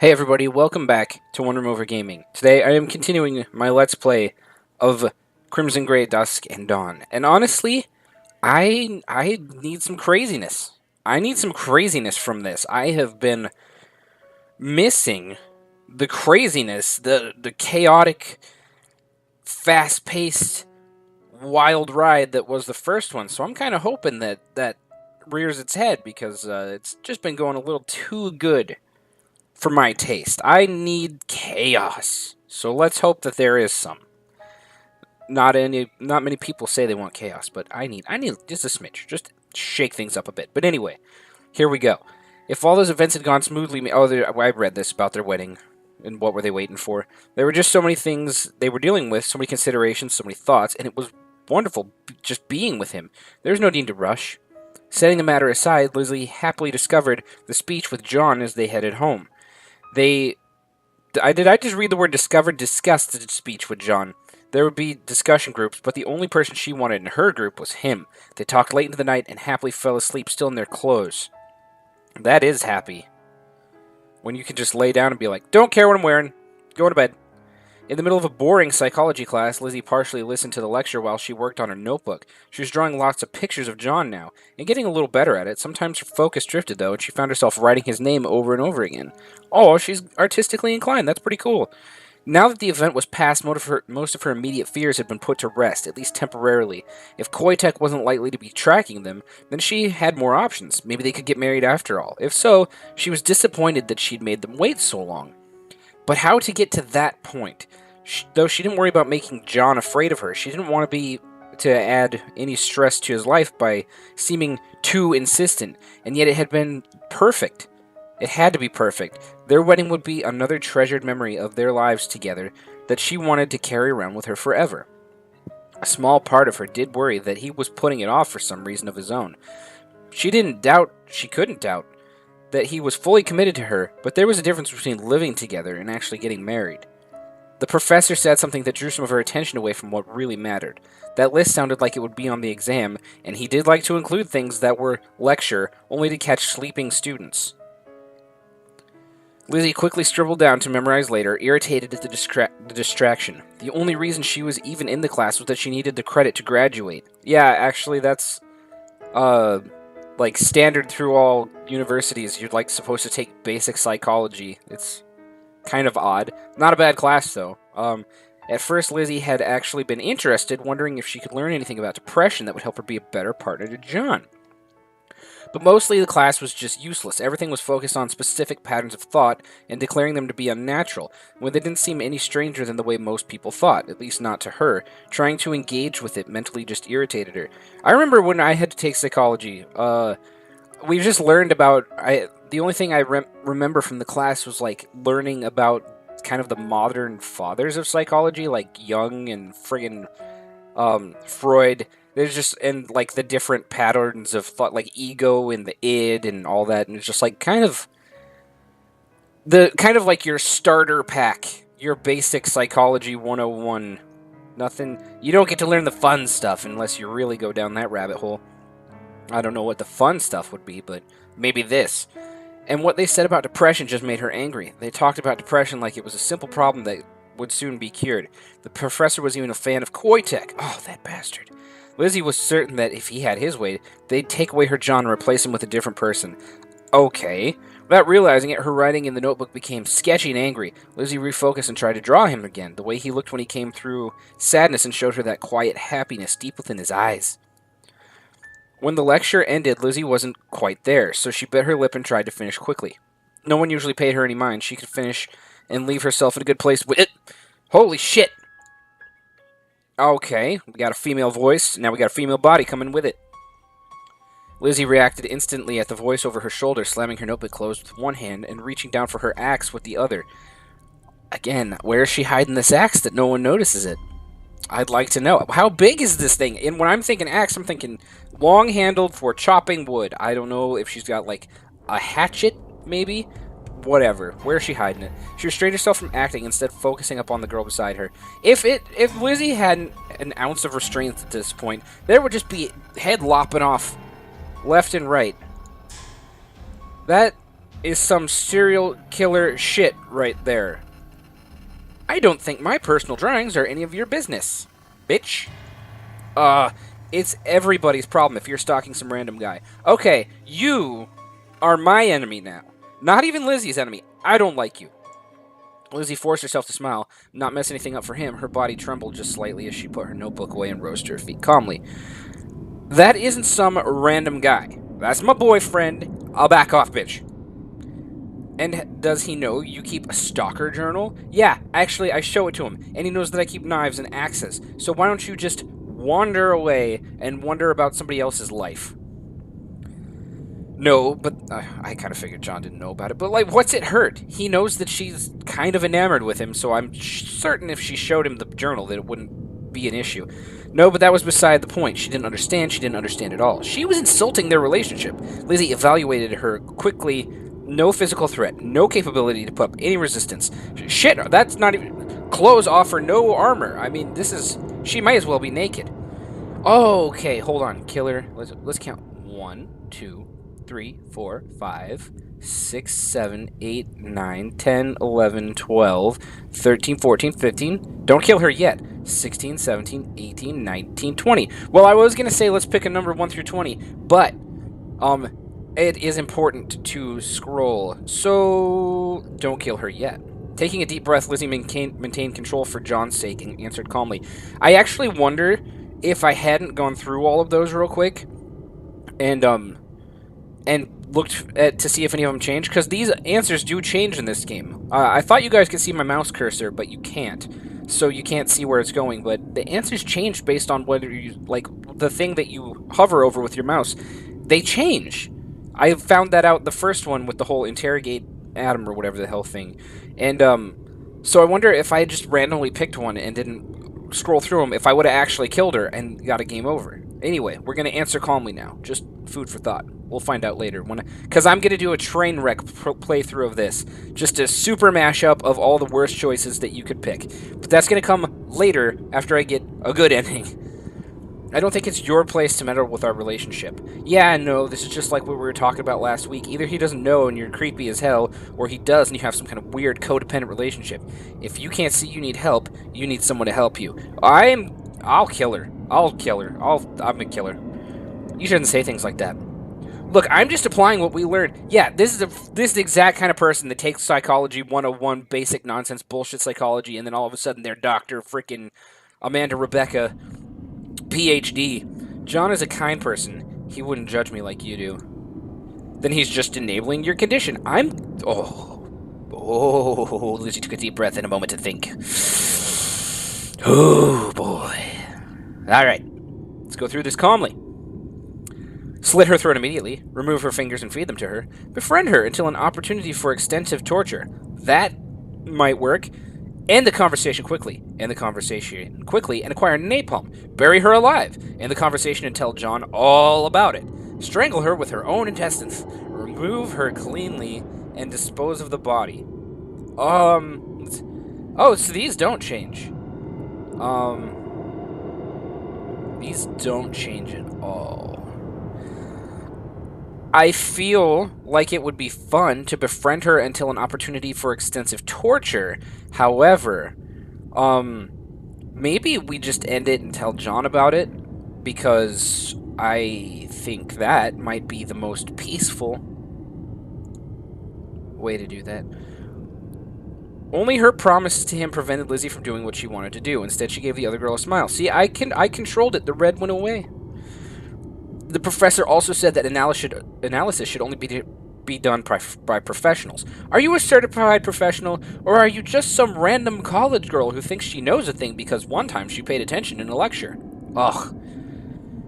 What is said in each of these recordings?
Hey everybody, welcome back to OneRoomOver Gaming. Today I am continuing my Let's Play of Crimson Grey, Dusk, and Dawn. And honestly, I need some craziness. I need some craziness from this. I have been missing the craziness, the chaotic, fast-paced, wild ride that was the first one. So I'm kind of hoping that rears its head because it's just been going a little too good for my taste. I need chaos. So let's hope that there is some. Not many people say they want chaos, but I need just a smidge, just shake things up a bit. But anyway, here we go. If all those events had gone smoothly, I read this about their wedding, and what were they waiting for? There were just so many things they were dealing with, so many considerations, so many thoughts, and it was wonderful just being with him. There's no need to rush. Setting the matter aside, Lizzie happily discovered the speech with John as they headed home. I just read the word discussed the speech with John. There would be discussion groups, but the only person she wanted in her group was him. They talked late into the night and happily fell asleep still in their clothes. That is happy. When you can just lay down and be like, don't care what I'm wearing, go to bed. In the middle of a boring psychology class, Lizzie partially listened to the lecture while she worked on her notebook. She was drawing lots of pictures of John now, and getting a little better at it. Sometimes her focus drifted, though, and she found herself writing his name over and over again. Oh, she's artistically inclined. That's pretty cool. Now that the event was past, most of her immediate fears had been put to rest, at least temporarily. If Koitek wasn't likely to be tracking them, then she had more options. Maybe they could get married after all. If so, she was disappointed that she'd made them wait so long. But how to get to that point? Though she didn't worry about making John afraid of her, she didn't want to add any stress to his life by seeming too insistent, and yet it had been perfect. It had to be perfect. Their wedding would be another treasured memory of their lives together that she wanted to carry around with her forever. A small part of her did worry that he was putting it off for some reason of his own. She couldn't doubt, that he was fully committed to her, but there was a difference between living together and actually getting married. The professor said something that drew some of her attention away from what really mattered. That list sounded like it would be on the exam, and he did like to include things that were lecture, only to catch sleeping students. Lizzie quickly scribbled down to memorize later, irritated at the distraction. The only reason she was even in the class was that she needed the credit to graduate. Yeah, actually, that's, like, standard through all universities. You're, like, supposed to take basic psychology. It's kind of odd. Not a bad class, though. At first, Lizzie had actually been interested, wondering if she could learn anything about depression that would help her be a better partner to John. But mostly the class was just useless. Everything was focused on specific patterns of thought and declaring them to be unnatural, when they didn't seem any stranger than the way most people thought, at least not to her. Trying to engage with it mentally just irritated her. I remember when I had to take psychology, we just learned about... the only thing I remember from the class was, like, learning about kind of the modern fathers of psychology, like Jung and friggin' Freud. There's just, and, like, the different patterns of thought, like ego and the id and all that, and it's just, like, kind of like your starter pack, your basic psychology 101. Nothing, you don't get to learn the fun stuff unless you really go down that rabbit hole. I don't know what the fun stuff would be, but maybe this. And what they said about depression just made her angry. They talked about depression like it was a simple problem that would soon be cured. The professor was even a fan of Koitek. Oh, that bastard. Lizzie was certain that if he had his way, they'd take away her John and replace him with a different person. Okay. Without realizing it, her writing in the notebook became sketchy and angry. Lizzie refocused and tried to draw him again, the way he looked when he came through sadness and showed her that quiet happiness deep within his eyes. When the lecture ended, Lizzie wasn't quite there, so she bit her lip and tried to finish quickly. No one usually paid her any mind. She could finish and leave herself in a good place with it. Holy shit! Okay, we got a female voice, now we got a female body coming with it. Lizzie reacted instantly at the voice over her shoulder, slamming her notebook closed with one hand and reaching down for her axe with the other. Again, where is she hiding this axe that no one notices it? I'd like to know. How big is this thing? And when I'm thinking axe, I'm thinking long-handled for chopping wood. I don't know if she's got, like, a hatchet, maybe? Whatever. Where is she hiding it? She restrained herself from acting, instead focusing up on the girl beside her. If Lizzie had an ounce of restraint at this point, there would just be head lopping off left and right. That is some serial killer shit right there. I don't think my personal drawings are any of your business, bitch. It's everybody's problem if you're stalking some random guy. Okay, you are my enemy now. Not even Lizzie's enemy. I don't like you. Lizzie forced herself to smile, not mess anything up for him. Her body trembled just slightly as she put her notebook away and rose to her feet calmly. That isn't some random guy. That's my boyfriend. I'll back off, bitch. And does he know you keep a stalker journal? Yeah, actually, I show it to him, and he knows that I keep knives and axes. So why don't you just wander away and wonder about somebody else's life? No, but I kind of figured John didn't know about it. But, like, what's it hurt? He knows that she's kind of enamored with him, so I'm certain if she showed him the journal that it wouldn't be an issue. No, but that was beside the point. She didn't understand. She didn't understand at all. She was insulting their relationship. Lizzie evaluated her quickly. No physical threat. No capability to put up any resistance. Shit, that's not even... Clothes offer no armor. I mean, this is... She might as well be naked. Oh, okay, hold on. Killer. Let's count. 1, 2... 3, 4, 5, 6, 7, 8, 9, 10, 11, 12, 13, 14, 15. Don't kill her yet. 16, 17, 18, 19, 20. Well, I was going to say let's pick a number 1 through 20, but it is important to scroll, so don't kill her yet. Taking a deep breath, Lizzie maintained control for John's sake and answered calmly. I actually wonder if I hadn't gone through all of those real quick and looked to see if any of them changed, because these answers do change in this game. I thought you guys could see my mouse cursor, but you can't. So you can't see where it's going, but the answers change based on whether you, like, the thing that you hover over with your mouse. They change. I found that out the first one with the whole interrogate Adam or whatever the hell thing. And, so I wonder if I just randomly picked one and didn't scroll through them, if I would have actually killed her and got a game over. Anyway, we're going to answer calmly now. Just food for thought. We'll find out later. Because I'm going to do a train wreck playthrough of this. Just a super mashup of all the worst choices that you could pick. But that's going to come later after I get a good ending. I don't think it's your place to meddle with our relationship. Yeah, no, this is just like what we were talking about last week. Either he doesn't know and you're creepy as hell, or he does and you have some kind of weird codependent relationship. If you can't see you need help, you need someone to help you. I'll kill her. I'll kill her. I'm a killer. You shouldn't say things like that. Look, I'm just applying what we learned. Yeah, this is the exact kind of person that takes psychology 101, basic nonsense bullshit psychology, and then all of a sudden they're Dr. freaking Amanda Rebecca, PhD. John is a kind person. He wouldn't judge me like you do. Then he's just enabling your condition. Oh, Lucy took a deep breath and a moment to think. Oh, boy. All right, let's go through this calmly. Slit her throat immediately, remove her fingers and feed them to her, befriend her until an opportunity for extensive torture. That might work. End the conversation quickly, and acquire napalm. Bury her alive, end the conversation and tell John all about it. Strangle her with her own intestines. Remove her cleanly and dispose of the body. Oh, so these don't change. These don't change at all. I feel like it would be fun to befriend her until an opportunity for extensive torture. However, maybe we just end it and tell John about it, because I think that might be the most peaceful way to do that. Only her promises to him prevented Lizzie from doing what she wanted to do. Instead, she gave the other girl a smile. See, I controlled it. The red went away. The professor also said that analysis should only be done by professionals. Are you a certified professional, or are you just some random college girl who thinks she knows a thing because one time she paid attention in a lecture? Ugh.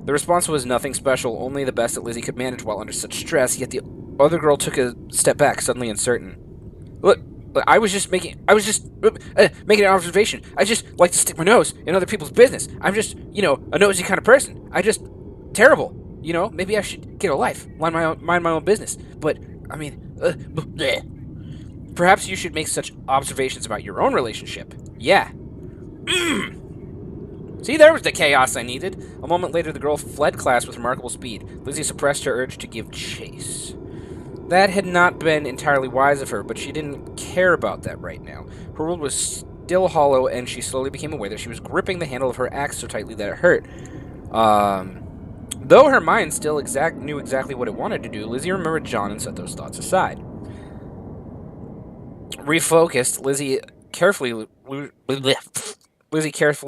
The response was nothing special, only the best that Lizzie could manage while under such stress, yet the other girl took a step back, suddenly uncertain. Look, I was just making an observation. I just like to stick my nose in other people's business. I'm just, a nosy kind of person. Terrible. Maybe I should get a life, mind my own business. But, I mean, bleh. Perhaps you should make such observations about your own relationship. Yeah. See, there was the chaos I needed. A moment later, the girl fled class with remarkable speed. Lizzie suppressed her urge to give chase. That had not been entirely wise of her, but she didn't care about that right now. Her world was still hollow, and she slowly became aware that she was gripping the handle of her axe so tightly that it hurt. Though her mind still knew exactly what it wanted to do, Lizzie remembered John and set those thoughts aside. Refocused, Lizzie carefully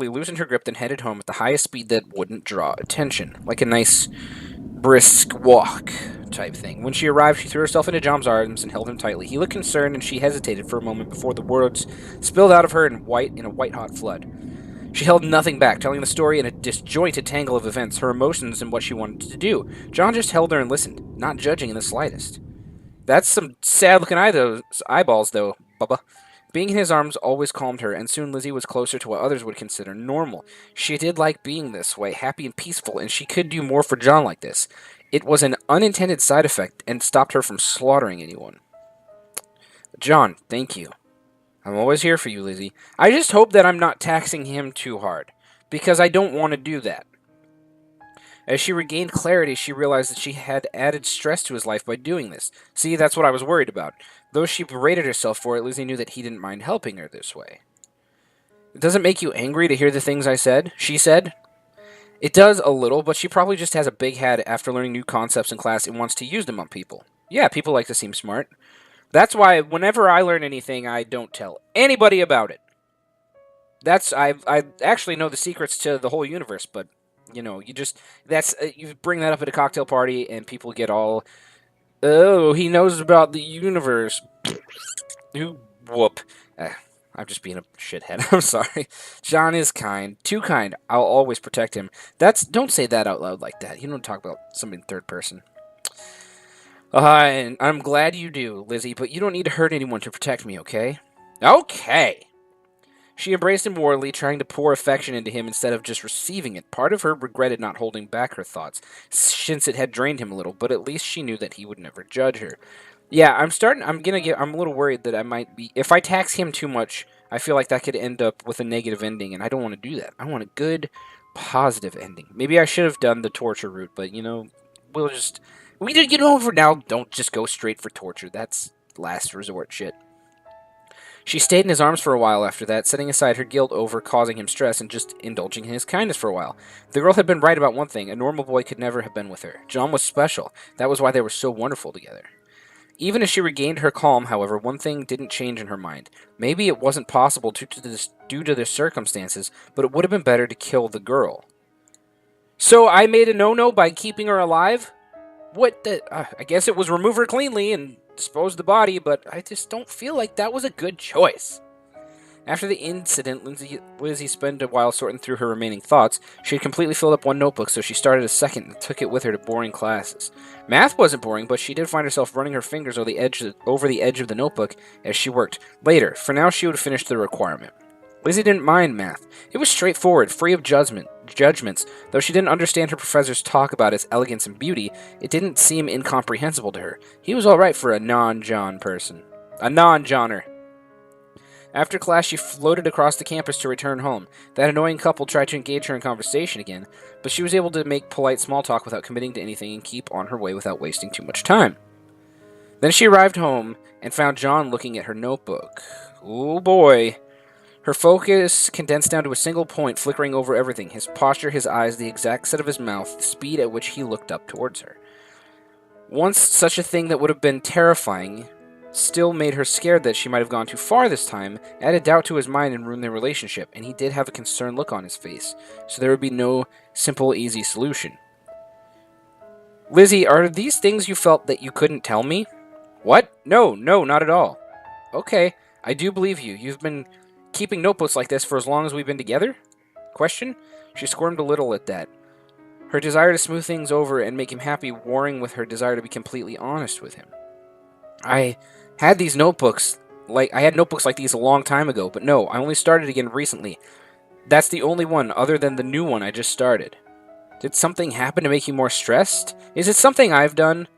loosened her grip and headed home at the highest speed that wouldn't draw attention, like a nice brisk walk type thing. When she arrived, she threw herself into John's arms and held him tightly. He looked concerned, and she hesitated for a moment before the words spilled out of her in a white-hot flood. She held nothing back, telling the story in a disjointed tangle of events, her emotions, and what she wanted to do. John just held her and listened, not judging in the slightest. That's some sad-looking eyeballs, though, Bubba. Being in his arms always calmed her, and soon Lizzie was closer to what others would consider normal. She did like being this way, happy and peaceful, and she could do more for John like this. It was an unintended side effect and stopped her from slaughtering anyone. John, thank you. I'm always here for you, Lizzie. I just hope that I'm not taxing him too hard, because I don't want to do that. As she regained clarity, she realized that she had added stress to his life by doing this. See, that's what I was worried about. Though she berated herself for it, Lizzie knew that he didn't mind helping her this way. Does it make you angry to hear the things I said? She said. It does a little, but she probably just has a big head after learning new concepts in class and wants to use them on people. Yeah, people like to seem smart. That's why whenever I learn anything, I don't tell anybody about it. I actually know the secrets to the whole universe, but you bring that up at a cocktail party and people get all, oh, he knows about the universe. Whoop. I'm just being a shithead. I'm sorry. John is kind. Too kind. I'll always protect him. Don't say that out loud like that. You don't talk about somebody in third person. And I'm glad you do, Lizzie, but you don't need to hurt anyone to protect me, okay? Okay. She embraced him warmly, trying to pour affection into him instead of just receiving it. Part of her regretted not holding back her thoughts, since it had drained him a little, but at least she knew that he would never judge her. Yeah, I'm a little worried that I might be, if I tax him too much, I feel like that could end up with a negative ending, and I don't want to do that. I want a good, positive ending. Maybe I should have done the torture route, but, for now, don't just go straight for torture. That's last resort shit. She stayed in his arms for a while after that, setting aside her guilt over causing him stress and just indulging in his kindness for a while. The girl had been right about one thing: a normal boy could never have been with her. John was special. That was why they were so wonderful together. Even as she regained her calm, however, one thing didn't change in her mind. Maybe it wasn't possible due to the circumstances, but it would have been better to kill the girl. So I made a no-no by keeping her alive? What the... I guess it was remove her cleanly and dispose the body, but I just don't feel like that was a good choice. After the incident, Lizzie spent a while sorting through her remaining thoughts. She had completely filled up one notebook, so she started a second and took it with her to boring classes. Math wasn't boring, but she did find herself running her fingers over the edge of the notebook as she worked. Later, for now she would finish the requirement. Lizzie didn't mind math. It was straightforward, free of judgments. Though she didn't understand her professor's talk about its elegance and beauty, it didn't seem incomprehensible to her. He was alright for a non-John person. A non-Johnner. After class, she floated across the campus to return home. That annoying couple tried to engage her in conversation again, but she was able to make polite small talk without committing to anything and keep on her way without wasting too much time. Then she arrived home and found John looking at her notebook. Oh boy. Her focus condensed down to a single point, flickering over everything: his posture, his eyes, the exact set of his mouth, the speed at which he looked up towards her. Once such a thing that would have been terrifying still made her scared that she might have gone too far this time, added doubt to his mind and ruined their relationship, and he did have a concerned look on his face, so there would be no simple, easy solution. Lizzie, are these things you felt that you couldn't tell me? What? No, not at all. Okay, I do believe you. You've been keeping notebooks like this for as long as we've been together? Question? She squirmed a little at that. Her desire to smooth things over and make him happy warring with her desire to be completely honest with him. I had notebooks like these a long time ago, but no, I only started again recently. That's the only one other than the new one I just started. Did something happen to make you more stressed? Is it something I've done?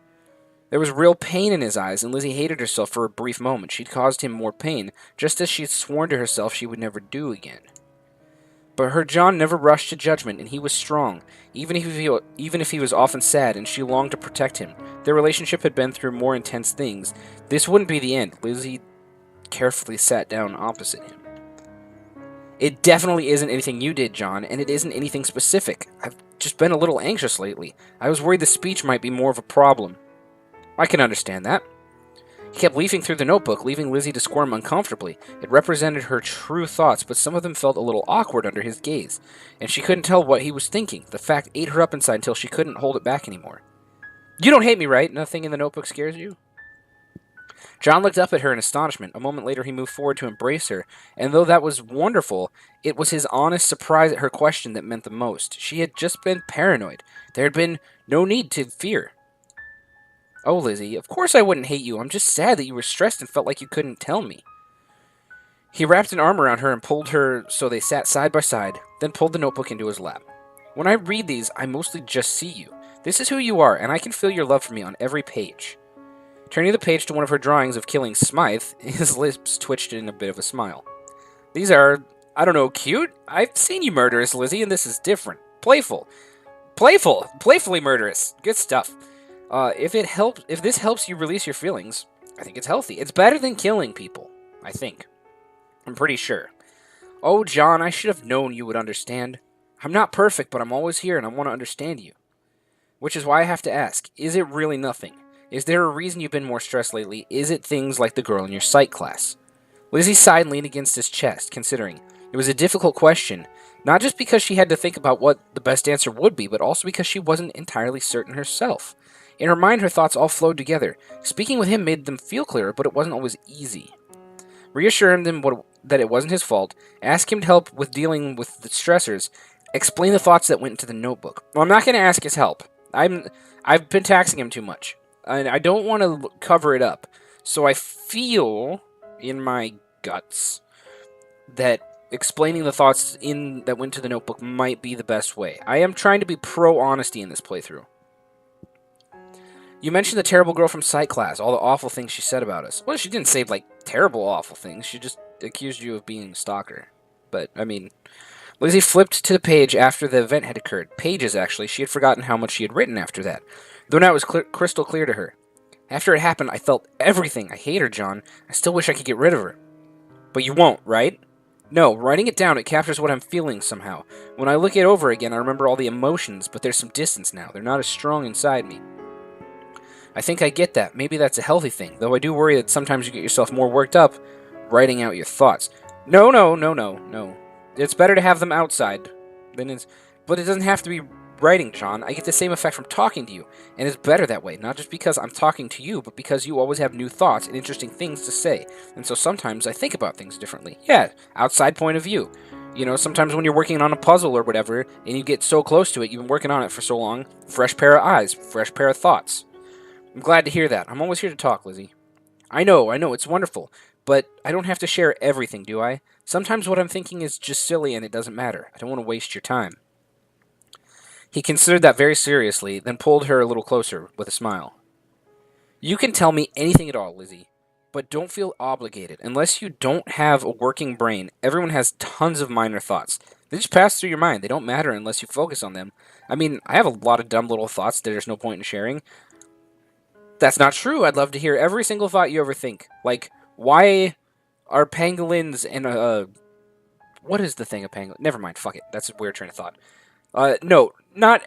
There was real pain in his eyes, and Lizzie hated herself for a brief moment. She'd caused him more pain, just as she'd sworn to herself she would never do again. But her John never rushed to judgment, and he was strong, even if he was often sad, and she longed to protect him. Their relationship had been through more intense things. This wouldn't be the end. Lizzie carefully sat down opposite him. It definitely isn't anything you did, John, and it isn't anything specific. I've just been a little anxious lately. I was worried the speech might be more of a problem. I can understand that. He kept leafing through the notebook, leaving Lizzie to squirm uncomfortably. It represented her true thoughts, but some of them felt a little awkward under his gaze, and she couldn't tell what he was thinking. The fact ate her up inside until she couldn't hold it back anymore. You don't hate me, right? Nothing in the notebook scares you? John looked up at her in astonishment. A moment later, he moved forward to embrace her, and though that was wonderful, it was his honest surprise at her question that meant the most. She had just been paranoid. There had been no need to fear. Oh, Lizzie, of course I wouldn't hate you. I'm just sad that you were stressed and felt like you couldn't tell me. He wrapped an arm around her and pulled her so they sat side by side, then pulled the notebook into his lap. When I read these, I mostly just see you. This is who you are, and I can feel your love for me on every page. Turning the page to one of her drawings of killing Smythe, his lips twitched in a bit of a smile. These are, I don't know, cute? I've seen you murderous, Lizzie, and this is different. Playful. Playfully murderous. Good stuff. If this helps you release your feelings, I think it's healthy. It's better than killing people, I think. I'm pretty sure. Oh, John, I should have known you would understand. I'm not perfect, but I'm always here, and I want to understand you. Which is why I have to ask, is it really nothing? Is there a reason you've been more stressed lately? Is it things like the girl in your psych class? Lizzie sighed and leaned against his chest, considering. It was a difficult question, not just because she had to think about what the best answer would be, but also because she wasn't entirely certain herself. In her mind, her thoughts all flowed together. Speaking with him made them feel clearer, but it wasn't always easy. Reassure him that it wasn't his fault, ask him to help with dealing with the stressors, explain the thoughts that went into the notebook. Well, I'm not going to ask his help. I've been taxing him too much, and I don't want to cover it up. So I feel in my guts that explaining the thoughts that went to the notebook might be the best way. I am trying to be pro-honesty in this playthrough. You mentioned the terrible girl from psych class, all the awful things she said about us. Well, she didn't say, like, terrible awful things. She just accused you of being a stalker. But, I mean, Lizzie flipped to the page after the event had occurred. Pages, actually. She had forgotten how much she had written after that. Though now it was crystal clear to her. After it happened, I felt everything. I hate her, John. I still wish I could get rid of her. But you won't, right? No, writing it down, it captures what I'm feeling somehow. When I look it over again, I remember all the emotions, but there's some distance now. They're not as strong inside me. I think I get that. Maybe that's a healthy thing, though I do worry that sometimes you get yourself more worked up writing out your thoughts. No. It's better to have them outside. But it doesn't have to be writing, John. I get the same effect from talking to you, and it's better that way, not just because I'm talking to you, but because you always have new thoughts and interesting things to say, and so sometimes I think about things differently. Yeah, outside point of view. You know, sometimes when you're working on a puzzle or whatever, and you get so close to it, you've been working on it for so long, fresh pair of eyes, fresh pair of thoughts. I'm glad to hear that. I'm always here to talk, Lizzie. I know, it's wonderful, but I don't have to share everything, do I? Sometimes what I'm thinking is just silly and it doesn't matter. I don't want to waste your time. He considered that very seriously, then pulled her a little closer with a smile. You can tell me anything at all, Lizzie, but don't feel obligated. Unless you don't have a working brain, everyone has tons of minor thoughts. They just pass through your mind. They don't matter unless you focus on them. I mean, I have a lot of dumb little thoughts that there's no point in sharing. That's not true. I'd love to hear every single thought you ever think. Like, why are pangolins and, what is the thing of pangolin? Never mind, fuck it. That's a weird train of thought. No, not...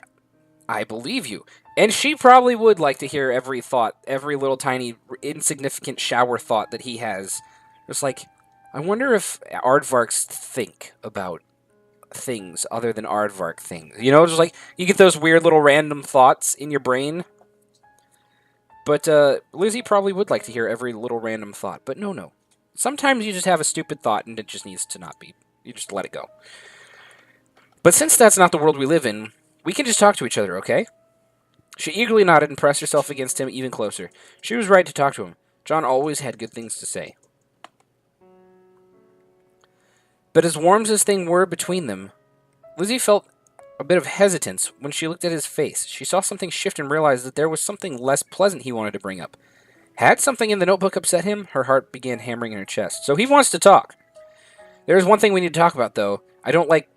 I believe you. And she probably would like to hear every thought, every little tiny, insignificant shower thought that he has. It's like, I wonder if aardvarks think about things other than aardvark things. You know, just like, you get those weird little random thoughts in your brain. But, Lizzie probably would like to hear every little random thought. But no. Sometimes you just have a stupid thought and it just needs to not be. You just let it go. But since that's not the world we live in, we can just talk to each other, okay? She eagerly nodded and pressed herself against him even closer. She was right to talk to him. John always had good things to say. But as warm as this thing were between them, Lizzie felt a bit of hesitance when she looked at his face. She saw something shift and realized that there was something less pleasant he wanted to bring up. Had something in the notebook upset him? Her heart began hammering in her chest. So he wants to talk. There is one thing we need to talk about, though. I don't like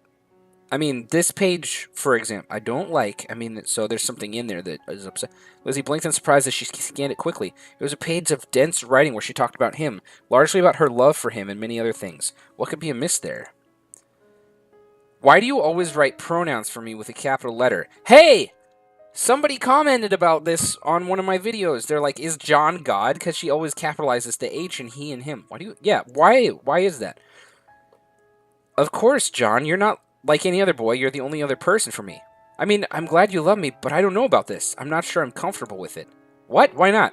I mean, this page, for example, I don't like. I mean, so there's something in there that is upset. Lizzie blinked in surprise as she scanned it quickly. It was a page of dense writing where she talked about him, largely about her love for him and many other things. What could be amiss there? Why do you always write pronouns for me with a capital letter? Hey! Somebody commented about this on one of my videos. They're like, is John God? Because she always capitalizes the H in he and him. Why do you... Yeah, why is that? Of course, John, you're not like any other boy. You're the only other person for me. I mean, I'm glad you love me, but I don't know about this. I'm not sure I'm comfortable with it. What? Why not?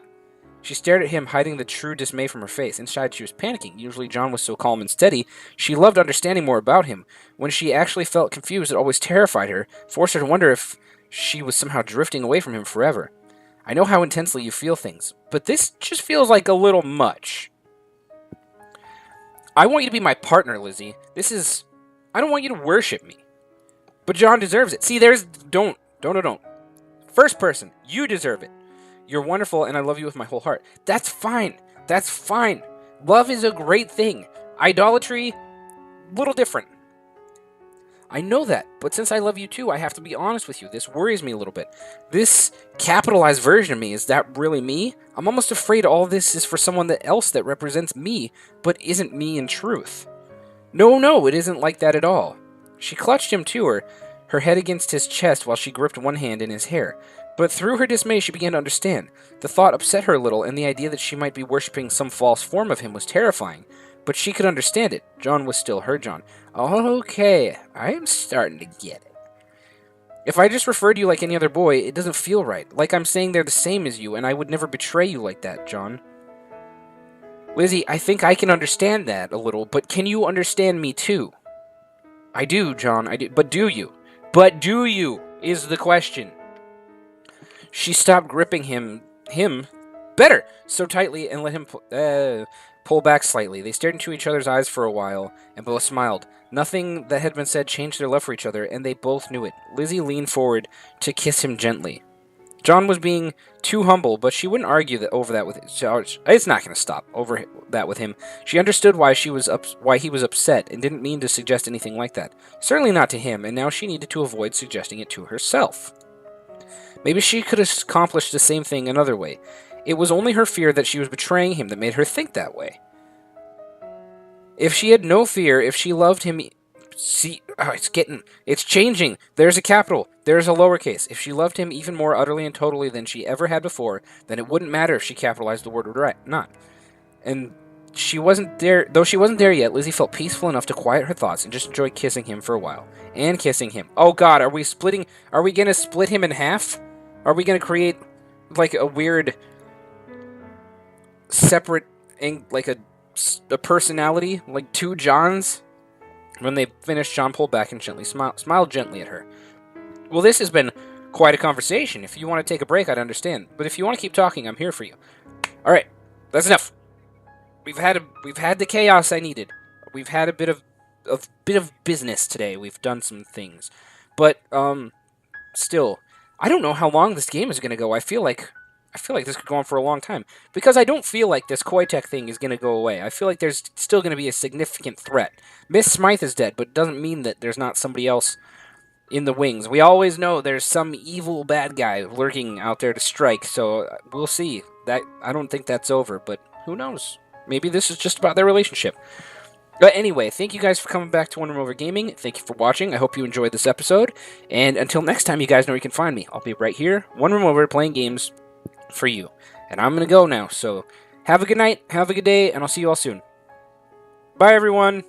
She stared at him, hiding the true dismay from her face. Inside, she was panicking. Usually, John was so calm and steady. She loved understanding more about him. When she actually felt confused, it always terrified her, forced her to wonder if she was somehow drifting away from him forever. I know how intensely you feel things, but this just feels like a little much. I want you to be my partner, Lizzie. I don't want you to worship me. But John deserves it. See, don't. First person, you deserve it. You're wonderful, and I love you with my whole heart. That's fine. That's fine. Love is a great thing. Idolatry, little different. I know that, but since I love you too, I have to be honest with you. This worries me a little bit. This capitalized version of me, is that really me? I'm almost afraid all this is for someone else that represents me, but isn't me in truth. No, it isn't like that at all. She clutched him to her, her head against his chest while she gripped one hand in his hair. But through her dismay, she began to understand. The thought upset her a little, and the idea that she might be worshipping some false form of him was terrifying. But she could understand it. John was still her John. Okay, I'm starting to get it. If I just refer to you like any other boy, it doesn't feel right. Like I'm saying they're the same as you, and I would never betray you like that, John. Lizzie, I think I can understand that a little, but can you understand me too? I do, John, I do. But do you? But do you, is the question. She stopped gripping him better, so tightly and let him pull back slightly. They stared into each other's eyes for a while, and both smiled. Nothing that had been said changed their love for each other, and they both knew it. Lizzie leaned forward to kiss him gently. John was being too humble, but she wouldn't argue over that with him. It's not going to stop over that with him. She understood why he was upset, and didn't mean to suggest anything like that. Certainly not to him, and now she needed to avoid suggesting it to herself. Maybe she could have accomplished the same thing another way. It was only her fear that she was betraying him that made her think that way. If she had no fear, if she loved him... See, it's changing. There's a capital, there's a lowercase. If she loved him even more utterly and totally than she ever had before, then it wouldn't matter if she capitalized the word not. And she wasn't there, though she wasn't there yet, Lizzie felt peaceful enough to quiet her thoughts and just enjoy kissing him for a while. And kissing him. Oh god, are we gonna split him in half? Are we gonna create, like, a weird, separate, like a personality? Like two Johns? When they finished, John pulled back and gently smiled gently at her. Well, this has been quite a conversation. If you want to take a break, I'd understand. But if you want to keep talking, I'm here for you. All right, that's enough. We've had the chaos I needed. We've had a bit of business today. We've done some things, but still, I don't know how long this game is going to go. I feel like this could go on for a long time, because I don't feel like this Koitek thing is going to go away. I feel like there's still going to be a significant threat. Miss Smythe is dead, but it doesn't mean that there's not somebody else in the wings. We always know there's some evil bad guy lurking out there to strike, so we'll see. I don't think that's over, but who knows? Maybe this is just about their relationship. But anyway, thank you guys for coming back to OneRoomOver Gaming. Thank you for watching. I hope you enjoyed this episode. And until next time, you guys know where you can find me. I'll be right here, OneRoomOver, playing games for you. And I'm going to go now, so have a good night, have a good day, and I'll see you all soon. Bye, everyone!